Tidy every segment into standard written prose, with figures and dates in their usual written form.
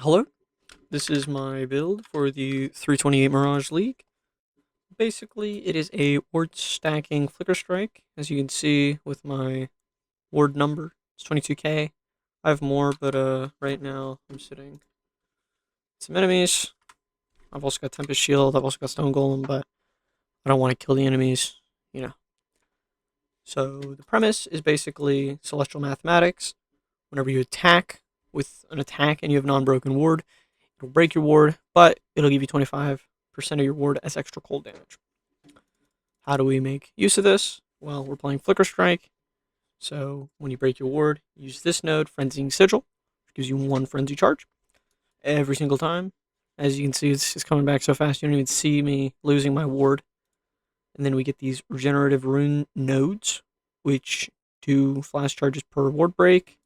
Hello, this is my build for the 328 Mirage League. Basically, it is a ward stacking flicker strike, as you can see with my ward number. It's 22k. I have more, but right now I'm sitting some enemies. I've also got Tempest Shield, I've also got Stone Golem, but I don't want to kill the enemies, you know. So the premise is basically Celestial Mathematics. Whenever you attack with an attack and you have non-broken ward, it'll break your ward, but it'll give you 25% of your ward as extra cold damage. How do we make use of this? Well, we're playing Flicker Strike. So when you break your ward, use this node, Frenzying Sigil, which gives you one frenzy charge every single time. As you can see, it's coming back so fast you don't even see me losing my ward. And then we get these regenerative rune nodes, which do flash charges per ward break.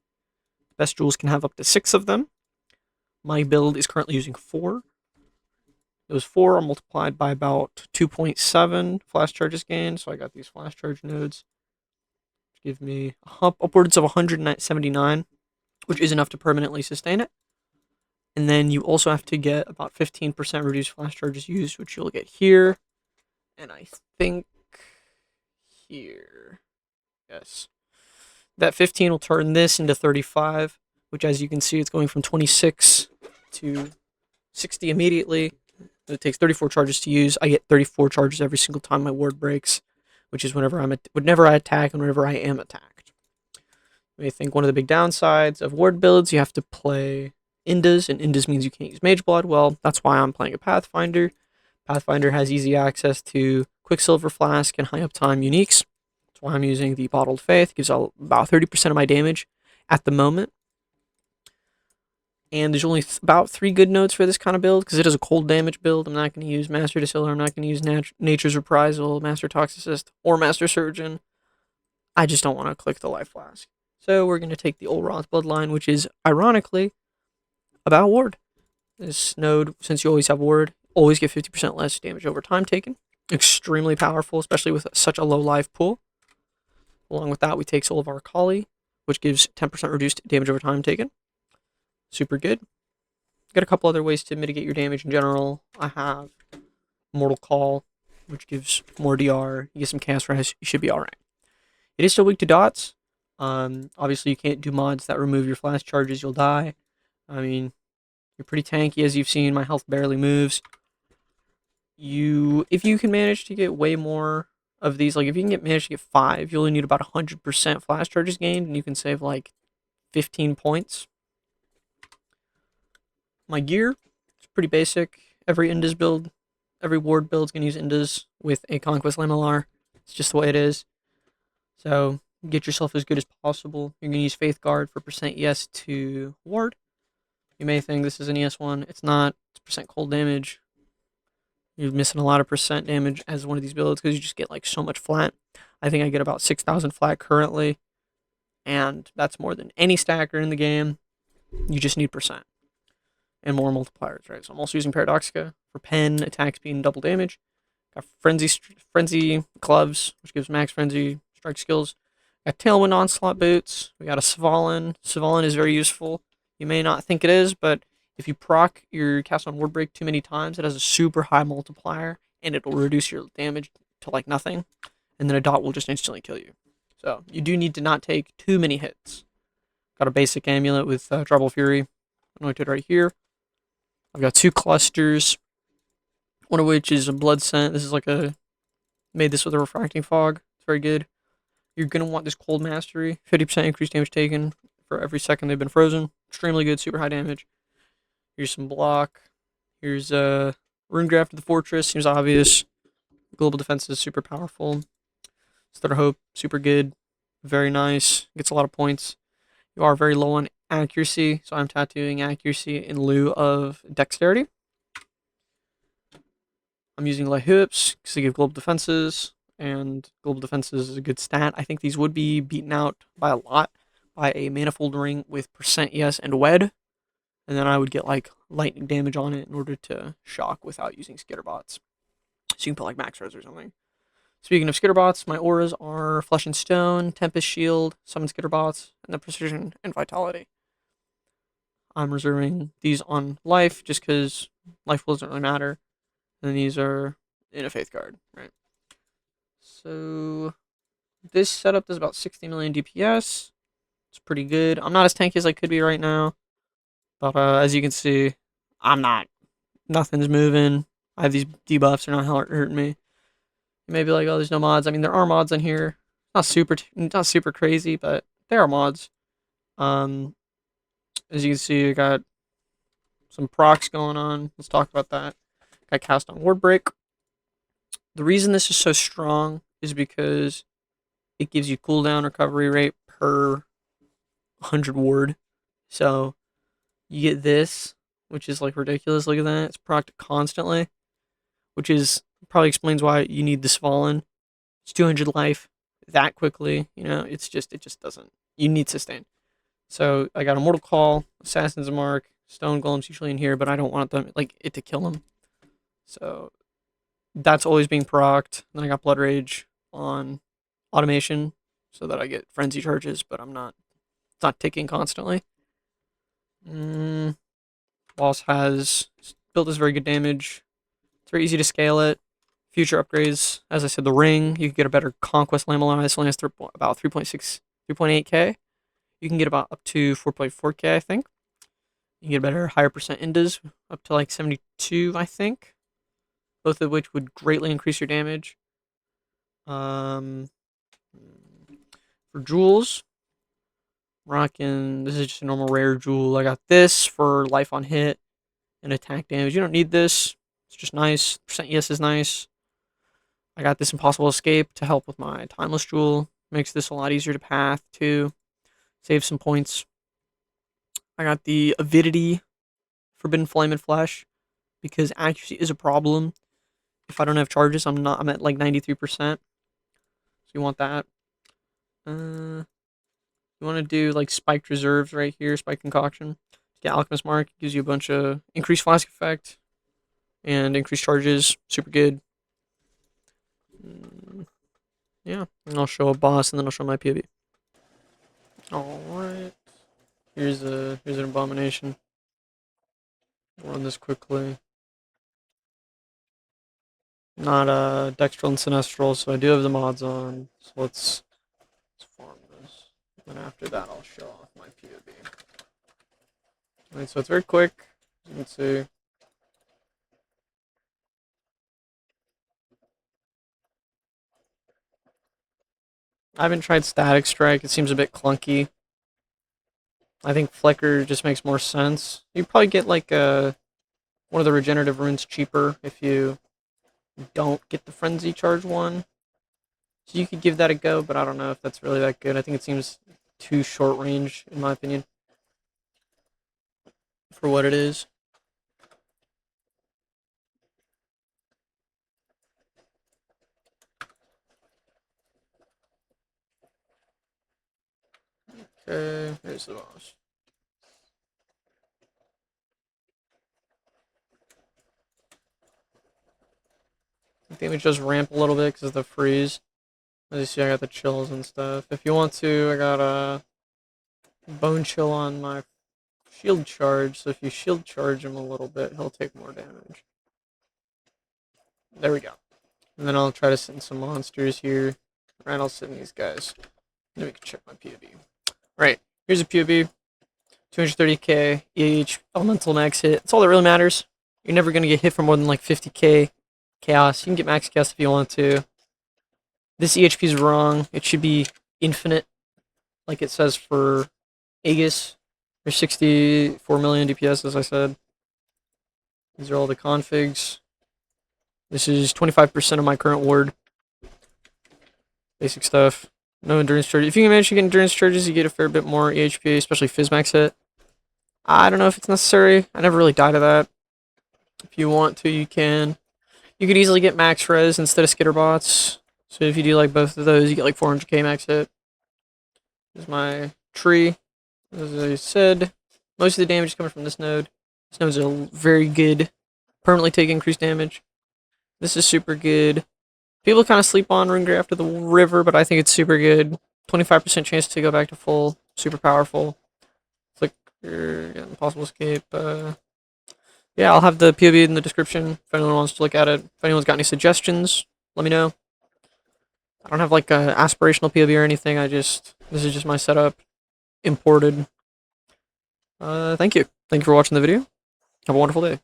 Best jewels can have up to 6 of them. My build is currently using 4. Those 4 are multiplied by about 2.7 flash charges gained. So I got these flash charge nodes, which give me upwards of 179, which is enough to permanently sustain it. And then you also have to get about 15% reduced flash charges used, which you'll get here. And I think here. Yes. That 15 will turn this into 35, which as you can see, it's going from 26 to 60 immediately. It takes 34 charges to use. I get 34 charges every single time my ward breaks, which is whenever I attack and whenever I am attacked. I think one of the big downsides of ward builds, you have to play Indas, and Indas means you can't use Mage Blood. Well, that's why I'm playing a Pathfinder. Pathfinder has easy access to Quicksilver Flask and high uptime uniques. That's why I'm using the Bottled Faith. It gives about 30% of my damage at the moment. And there's only about 3 good nodes for this kind of build, because it is a cold damage build. I'm not going to use Master Distiller, I'm not going to use Nature's Reprisal, Master Toxicist, or Master Surgeon. I just don't want to click the Life Flask. So we're going to take the Olroth Bloodline, which is, ironically, about Ward. This node, since you always have Ward, always get 50% less damage over time taken. Extremely powerful, especially with such a low life pool. Along with that, we take Soul of Arcali, which gives 10% reduced damage over time taken. Super good. Got a couple other ways to mitigate your damage in general. I have Mortal Call, which gives more DR. You get some Chaos Res, you should be alright. It is still weak to dots. Obviously, you can't do mods that remove your flash charges, you'll die. I mean, you're pretty tanky, as you've seen. My health barely moves. If you can manage to get way more of these, like if you can manage to get 5, you only need about 100% flash charges gained, and you can save like 15 points. My gear, it's pretty basic. Every Indas build, every ward build is going to use Indas with a Conquest Lamellar. It's just the way it is. So get yourself as good as possible. You're going to use Faith Guard for percent yes to ward. You may think this is an ES1. It's not. It's percent cold damage. You're missing a lot of percent damage as one of these builds because you just get like so much flat. I think I get about 6,000 flat currently, and that's more than any stacker in the game. You just need percent and more multipliers, right? So I'm also using Paradoxica for pen, attack speed, and double damage. Got Frenzy Gloves, which gives max Frenzy strike skills. Got Tailwind Onslaught Boots. We got a Svalin. Svalin is very useful. You may not think it is, but if you proc your cast on ward break too many times, it has a super high multiplier, and it'll reduce your damage to like nothing, and then a dot will just instantly kill you. So you do need to not take too many hits. Got a basic amulet with Tribal Fury anointed right here. I've got 2 clusters, one of which is a blood scent. This is like made this with a refracting fog. It's very good. You're going to want this cold mastery. 50% increased damage taken for every second they've been frozen. Extremely good, super high damage. Here's some block. Here's Runegraft of the Fortress. Seems obvious. Global defense is super powerful. Stutter Hope, super good. Very nice. Gets a lot of points. You are very low on accuracy, so I'm tattooing accuracy in lieu of dexterity. I'm using light hips because they give global defenses, and global defenses is a good stat. I think these would be beaten out by a lot by a manifold ring with percent yes and wed, and then I would get like lightning damage on it in order to shock without using skitterbots. So you can put like max res or something. Speaking of skitterbots, my auras are Flesh and Stone, Tempest Shield, Summon Skitterbots, and the Precision and Vitality. I'm reserving these on life just because life doesn't really matter. And then these are in a faith card, right? So this setup does about 60 million DPS. It's pretty good. I'm not as tanky as I could be right now, but as you can see, I'm not. Nothing's moving. I have these debuffs. They're not hurting me. You may be like, oh, there's no mods. I mean, there are mods in here. Not super crazy, but there are mods. As you can see, I got some procs going on. Let's talk about that. Got cast on ward break. The reason this is so strong is because it gives you cooldown recovery rate per 100 ward. So you get this, which is like ridiculous. Look at that. It's procced constantly, which is probably explains why you need this fallen. It's 200 life that quickly. You know, it just doesn't. You need sustain. So I got Immortal Call, Assassin's Mark, Stone Golem's usually in here, but I don't want them like it to kill them. So that's always being procced. Then I got Blood Rage on automation so that I get frenzy charges, but it's not ticking constantly. Boss has built this very good damage. It's very easy to scale it. Future upgrades, as I said, the ring, you can get a better Conquest Lamellars. This only has about 3.8k. You can get about up to 4.4k, I think. You can get a better, higher percent Indas, up to like 72, I think. Both of which would greatly increase your damage. For jewels, rocking, this is just a normal rare jewel. I got this for life on hit and attack damage. You don't need this. It's just nice. Percent ES is nice. I got this Impossible Escape to help with my Timeless Jewel. Makes this a lot easier to path too. Save some points. I got the Avidity Forbidden Flame and Flesh because accuracy is a problem. If I don't have charges, I'm at like 93%. So you want that. You want to do like Spiked Reserves right here, Spiked Concoction. Get Alchemist Mark, gives you a bunch of increased flask effect and increased charges. Super good. Yeah, and I'll show a boss and then I'll show my POV. Alright. Here's an abomination. I'll run this quickly. Not Dextral and Sinestral, so I do have the mods on. So let's farm this. And after that I'll show off my POV. Alright, so it's very quick, as you can see. I haven't tried Static Strike, it seems a bit clunky. I think Flicker just makes more sense. You probably get like one of the regenerative runes cheaper if you don't get the Frenzy Charge one. So you could give that a go, but I don't know if that's really that good. I think it seems too short range, in my opinion, for what it is. Okay, here's the boss. Damage does ramp a little bit because of the freeze. As you see, I got the chills and stuff. If you want to, I got a bone chill on my shield charge, so if you shield charge him a little bit, he'll take more damage. There we go. And then I'll try to send some monsters here. Right, I'll send these guys. Then we can check my POV. Right, here's a POV. 230k, EH, elemental max hit. That's all that really matters. You're never going to get hit for more than like 50k chaos. You can get max chaos if you want to. This EHP is wrong. It should be infinite, like it says for Aegis. There's 64 million DPS, as I said. These are all the configs. This is 25% of my current ward. Basic stuff. No endurance charges. If you can manage to get endurance charges, you get a fair bit more EHP, especially Fizzmax hit. I don't know if it's necessary. I never really died of that. If you want to, you can. You could easily get max res instead of Skitterbots. So if you do like both of those, you get like 400k max hit. This is my tree. As I said, most of the damage is coming from this node. This node's a very good, permanently take increased damage. This is super good. People kind of sleep on Runegrave after the river, but I think it's super good. 25% chance to go back to full, super powerful. It's like Yeah, Impossible Escape. Yeah, I'll have the POV in the description if anyone wants to look at it. If anyone's got any suggestions, let me know. I don't have like a aspirational POV or anything. This is just my setup, imported. Thank you. Thank you for watching the video. Have a wonderful day.